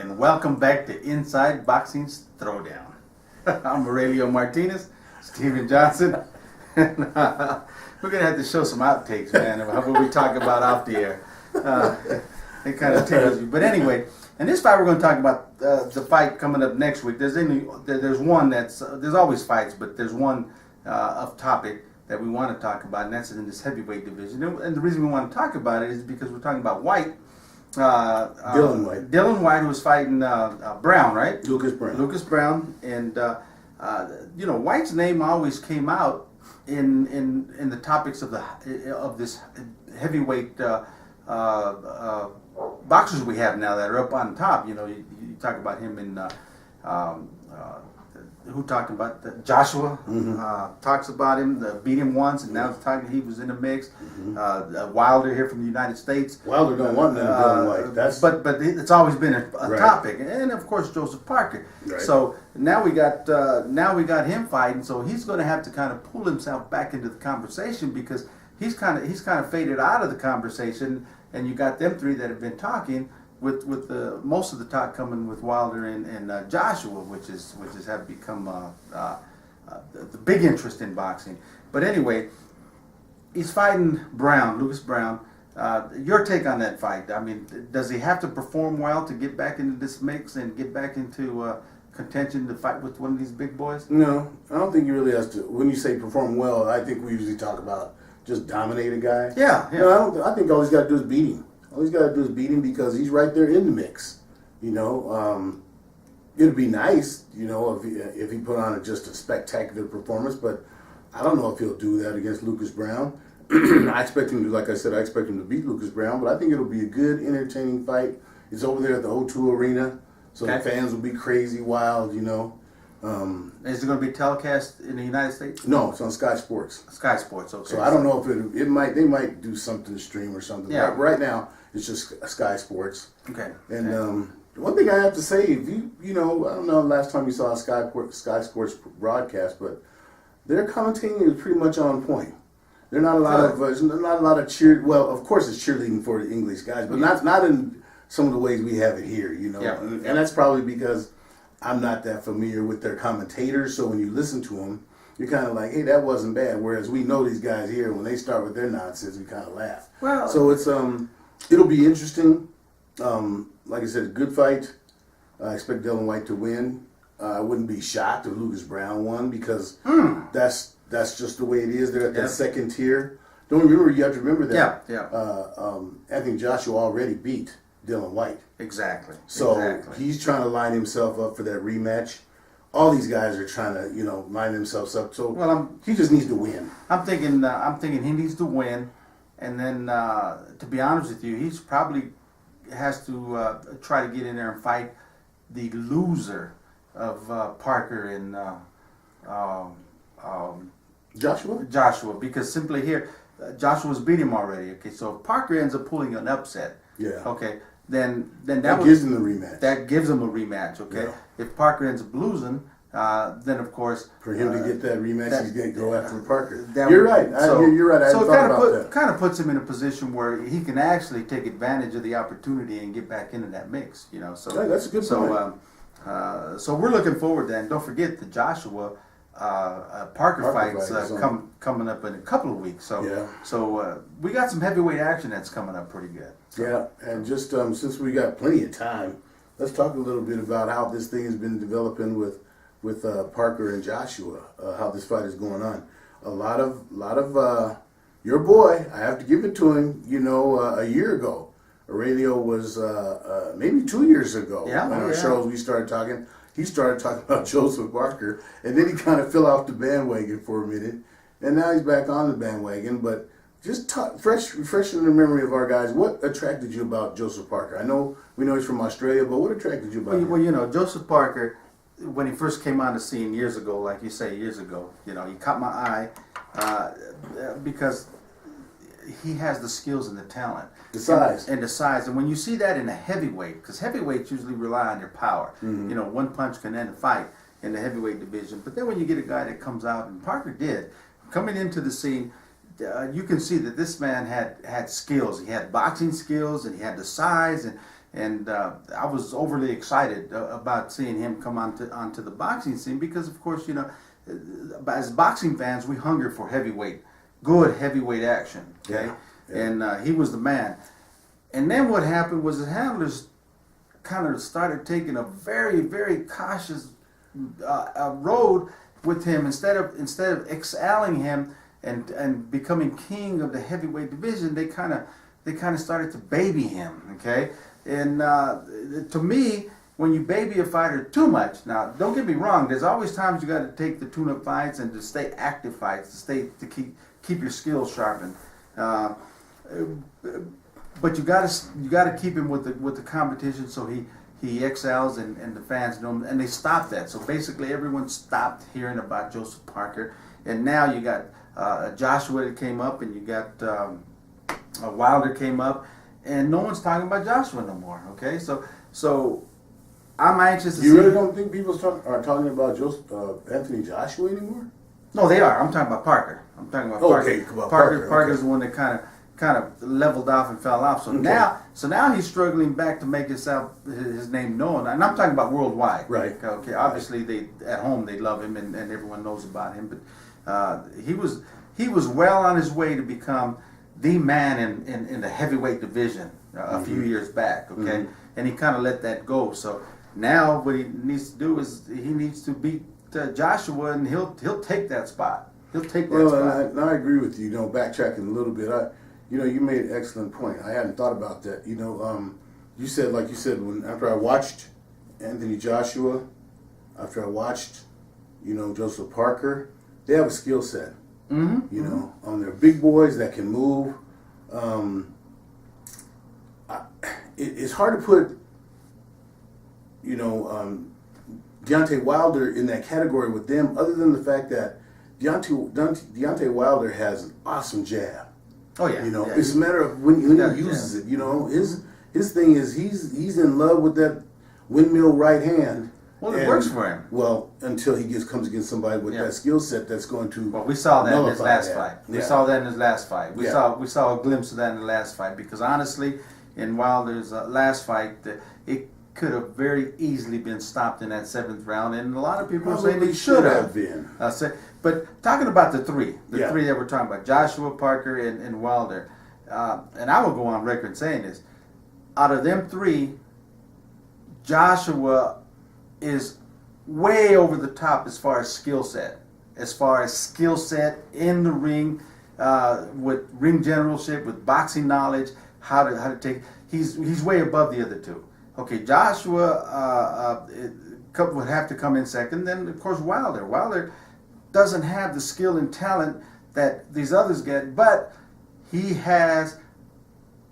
and welcome back to Inside Boxing's Throwdown. I'm Aurelio Martinez, Steven Johnson, and we're going to have to show some outtakes, man, of what we talk about off the air. It kind of tells you. But anyway, in this fight we're going to talk about the fight coming up next week. There's one that's, there's always fights, but there's one of topic that we want to talk about, and that's in this heavyweight division. And the reason we want to talk about it is because we're talking about White. Dillian Whyte. Dillian Whyte, who was fighting Browne, right? Lucas Browne. Lucas Browne, and you know, White's name always came out in the topics of this heavyweight boxers we have now that are up on top. You know, you talk about him in who talked about Joshua talks about him, beat him once, and now it's talking he was in the mix. Wilder here from the United States. Wilder don't want none of Dillian Whyte. That's but it's always been a right. topic, and of course Joseph Parker. Right. So now we got him fighting. So he's going to have to kind of pull himself back into the conversation because he's kind of faded out of the conversation, and you got them three that have been talking. With the most of the talk coming with Wilder and Joshua, which have become the big interest in boxing. But anyway, he's fighting Browne, Lucas Browne. Your take on that fight? I mean, does he have to perform well to get back into this mix and get back into contention to fight with one of these big boys? No, I don't think he really has to. When you say perform well, I think we usually talk about just dominate a guy. Yeah. No, I think all he's got to do is beat him. All he's got to do is beat him because he's right there in the mix. You know, it'd be nice, you know, if he put on just a spectacular performance, but I don't know if he'll do that against Lucas Browne. I expect him to, like I said, I expect him to beat Lucas Browne, but I think it'll be a good, entertaining fight. It's over there at the O2 Arena, so the fans will be crazy wild, you know. Is it going to be telecast in the United States? No, it's on Sky Sports. Sky Sports, okay. So I don't know if they might do something to stream or something. Yeah. Right now, it's just Sky Sports. Okay. And one thing I have to say, if you know, I don't know last time you saw a Sky Sports broadcast, but their commentating is pretty much on point. There's not a lot of cheer. Well, of course, it's cheerleading for the English guys, but not in some of the ways we have it here. You know, Yeah. And that's probably because I'm not that familiar with their commentators. So when you listen to them, you're kind of like, hey, that wasn't bad. Whereas we know these guys here, when they start with their nonsense, we kind of laugh. Well, so it's it'll be interesting. Like I said, a good fight. I expect Dillian Whyte to win. I wouldn't be shocked if Lucas Browne won because that's just the way it is. They're at that second tier. You have to remember that. I think Joshua already beat Dillian Whyte. Exactly. So he's trying to line himself up for that rematch. All these guys are trying to, you know, line themselves up. So he just needs to win. I'm thinking he needs to win, and then to be honest with you, he's probably has to try to get in there and fight the loser of Parker and Joshua, because simply here Joshua's beat him already. Okay, so if Parker ends up pulling an upset, okay, then that gives him the rematch. That gives him a rematch. Okay, if Parker ends up losing, then of course for him to get that rematch, he's going to go after Parker. You're right. You're right. I so it kind of puts him in a position where he can actually take advantage of the opportunity and get back into that mix. You know, so that's a good point. So we're looking forward to that. And don't forget the Joshua Parker fights coming up in a couple of weeks. So we got some heavyweight action that's coming up pretty good. So. Yeah, and just since we got plenty of time, let's talk a little bit about how this thing has been developing with Parker and Joshua. How this fight is going on. A lot of your boy. I have to give it to him. You know, a year ago. Aurelio was maybe 2 years ago on our shows we started talking. He started talking about Joseph Parker, and then he kind of fell off the bandwagon for a minute, and now he's back on the bandwagon. But just refreshing the memory of our guys, what attracted you about Joseph Parker? We know he's from Australia, but what attracted you about him? Well, you know, Joseph Parker, when he first came on the scene years ago, like you say, years ago, you know, he caught my eye because he has the skills and the talent. The size. And the size. And when you see that in a heavyweight, because heavyweights usually rely on their power. You know, one punch can end a fight in the heavyweight division. But then when you get a guy that comes out, and Parker did, coming into the scene, you can see that this man had skills. He had boxing skills, and he had the size, and I was overly excited about seeing him come onto the boxing scene because, of course, as boxing fans, we hunger for good heavyweight action. Okay, and he was the man. And then what happened was the handlers kind of started taking a very, very cautious road with him instead of excelling him and becoming king of the heavyweight division. They kind of started to baby him. Okay, and to me, when you baby a fighter too much, now don't get me wrong, there's always times you got to take the tune-up fights and to stay active fights, to keep your skills sharpened. But you got to keep him with the competition so he excels and the fans know him, and they stopped that. So basically everyone stopped hearing about Joseph Parker, and now you got Joshua that came up, and you got Wilder came up, and no one's talking about Joshua no more. Okay, so I'm anxious to see. You really don't think people are talking about Anthony Joshua anymore? No, they are. I'm talking about Parker. I'm talking about Parker. Okay, about Parker. Parker's the one that kind of leveled off and fell off. So now he's struggling back to make his name known. And I'm talking about worldwide. Right. Okay. Obviously, at home they love him and everyone knows about him. But he was well on his way to become the man in the heavyweight division a few years back. Okay, and he kind of let that go. So now what he needs to do is he needs to beat Joshua, and he'll take that spot. He'll take that spot. And I agree with you. Backtracking a little bit, you made an excellent point. I hadn't thought about that. You said, after I watched Anthony Joshua, after I watched, Joseph Parker, they have a skill set. They're big boys that can move. It's hard to put, Deontay Wilder in that category with them, other than the fact that Deontay Wilder has an awesome jab. Oh yeah. It's a matter of when he uses it. His thing is he's in love with that windmill right hand. Well, it works for him. Well, until he comes against somebody with that skill set that's going to. Well, we saw that in his last fight. We saw that in his last fight. We Yeah. saw a glimpse of that in the last fight because honestly, in Wilder's last fight, it could have very easily been stopped in that 7th round, and a lot of people are saying it should have been. But talking about the three that we're talking about, Joshua, Parker, and Wilder, and I will go on record saying this: out of them three, Joshua is way over the top as far as skill set. As far as skill set in the ring, with ring generalship, with boxing knowledge, how to take. He's way above the other two. Okay, Joshua would have to come in second. Then of course Wilder. Wilder doesn't have the skill and talent that these others get, but he has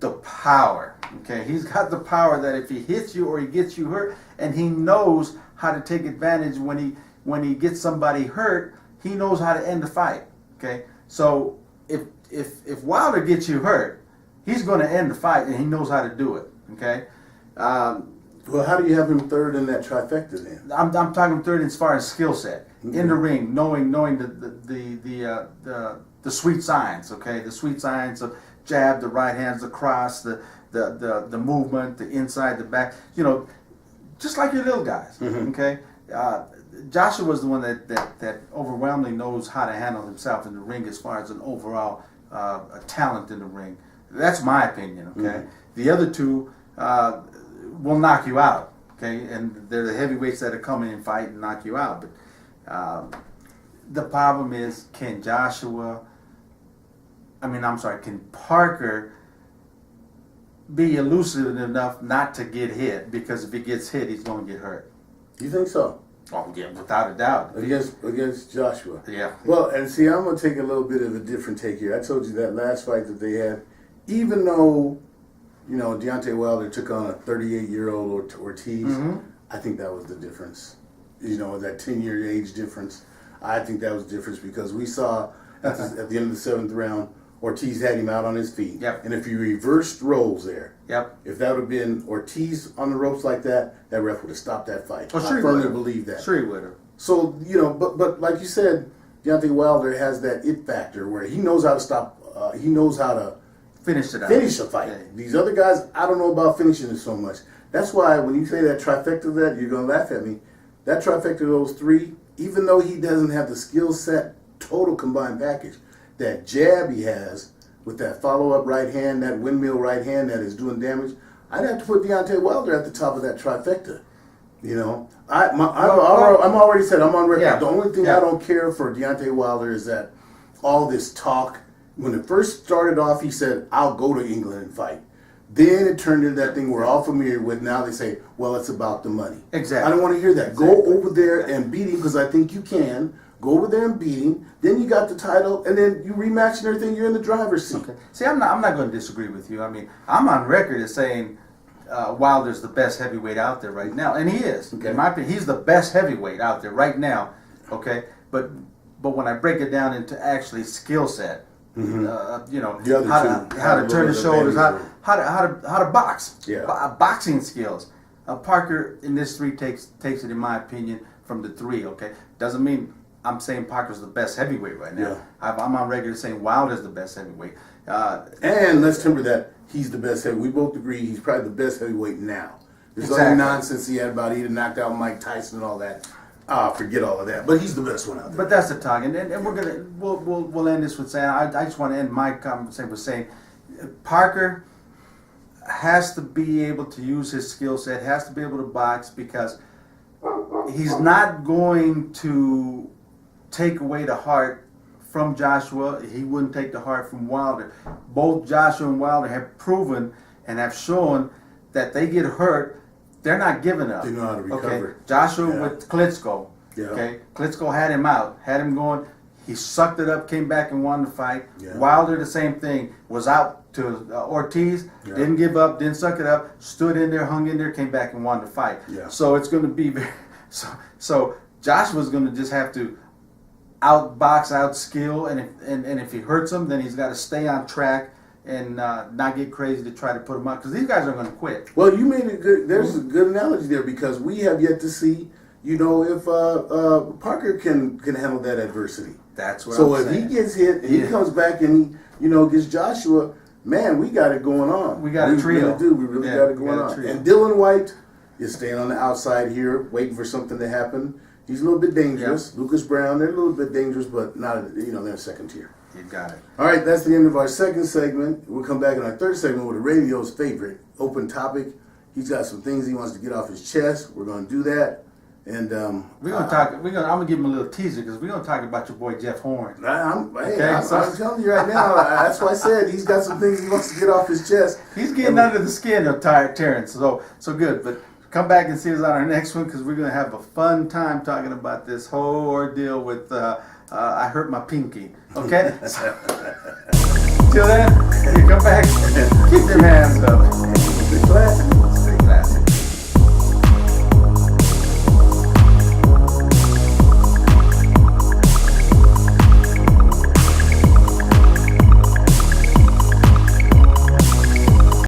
the power. Okay, he's got the power that if he hits you or he gets you hurt, and he knows how to take advantage when he gets somebody hurt, he knows how to end the fight. Okay, so if Wilder gets you hurt, he's going to end the fight, and he knows how to do it. Okay. Well, how do you have him third in that trifecta then? I'm talking third as far as skill set in the ring, knowing the sweet signs. Okay, the sweet signs of jab, the right hands, the cross, the movement, the inside, the back. Just like your little guys. Okay, Joshua was the one that overwhelmingly knows how to handle himself in the ring as far as an overall talent in the ring. That's my opinion. Okay, the other two will knock you out. Okay, and they're the heavyweights that are coming and fight and knock you out. But the problem is, can Parker be elusive enough not to get hit? Because if he gets hit, he's going to get hurt. You think so? Oh yeah, without a doubt. Against Joshua. Yeah. Well, and see, I'm going to take a little bit of a different take here. I told you that last fight that they had, even though, Deontay Wilder took on a 38-year-old Ortiz, I think that was the difference. That 10-year age difference. I think that was the difference because we saw at the end of the 7th round, Ortiz had him out on his feet. Yep. And if you reversed roles there, if that would have been Ortiz on the ropes like that ref would have stopped that fight. Oh, sure, I firmly believe that. Sure he would have. So, but like you said, Deontay Wilder has that it factor where he knows how to stop, he knows how to Finish it out. Finish a fight. Yeah. These other guys, I don't know about finishing it so much. That's why when you say that trifecta, that you're gonna laugh at me. That trifecta of those three, even though he doesn't have the skill set, total combined package, that jab he has with that follow-up right hand, that windmill right hand that is doing damage, I'd have to put Deontay Wilder at the top of that trifecta. You know, I'm already said, I'm on record. Yeah. The only thing I don't care for Deontay Wilder is that all this talk. When it first started off, he said, I'll go to England and fight. Then it turned into that thing we're all familiar with. Now they say, well, it's about the money. Exactly. I don't want to hear that. Go over there and beat him, because I think you can. Go over there and beat him. Then you got the title, and then you rematch and everything. You're in the driver's seat. Okay. See, I'm not going to disagree with you. I mean, I'm on record as saying Wilder's the best heavyweight out there right now, and he is. Okay. In my opinion, he's the best heavyweight out there right now. Okay, but when I break it down into actually skill set. Mm-hmm. You know, The other how to turn the shoulders, how to box, Yeah. Boxing skills. Parker in this three takes it, in my opinion, from the three. Okay, doesn't mean I'm saying Parker's the best heavyweight right now. Yeah. I'm on record saying Wilder's the best heavyweight. And let's temper that. He's the best heavyweight. We both agree he's probably the best heavyweight now. There's Exactly. other nonsense he had about he knocked out Mike Tyson and all that. Forget all of that. But he's the best one out there. But that's the talk, and we'll end this with saying I just want to end my conversation with saying Parker has to be able to use his skill set, has to be able to box, because he's not going to take away the heart from Joshua. He wouldn't take the heart from Wilder. Both Joshua and Wilder have proven and have shown that they get hurt, they're not giving up. They know how to recover. Okay, Joshua with Klitschko. Yeah. Okay, Klitschko had him out, had him going. He sucked it up, came back and won the fight. Yeah. Wilder, the same thing, was out to Ortiz, didn't give up, didn't suck it up, stood in there, hung in there, came back and won the fight. Yeah. So it's going to be very, so Joshua's going to just have to outbox, outskill, and if he hurts him, then he's got to stay on track and not get crazy to try to put him out, because these guys are going to quit. Well, you made it good. There's a good analogy there, because we have yet to see, you know, if Parker can handle that adversity. That's what So I'm if saying. he gets hit and he comes back and he, you know, gets Joshua, man, we got it going on. We got a trio. Really do. We really got it going on. And Dillian Whyte is staying on the outside here, waiting for something to happen. He's a little bit dangerous. Yeah. Lucas Browne, they're a little bit dangerous, but not, you know, they're second tier. You got it. All right, that's the end of our second segment. We'll come back in our third segment with the radio's favorite open topic. He's got some things he wants to get off his chest. We're going to do that. And we're gonna talk. I'm gonna give him a little teaser, because we're gonna talk about your boy Jeff Horn. I'm so- telling you right now, that's why I said he's got some things he wants to get off his chest. He's getting under the skin of Terrence, so good. But come back and see us on our next one, because we're gonna have a fun time talking about this whole ordeal with I hurt my pinky. Okay. Till then, you come back. Keep your hands up.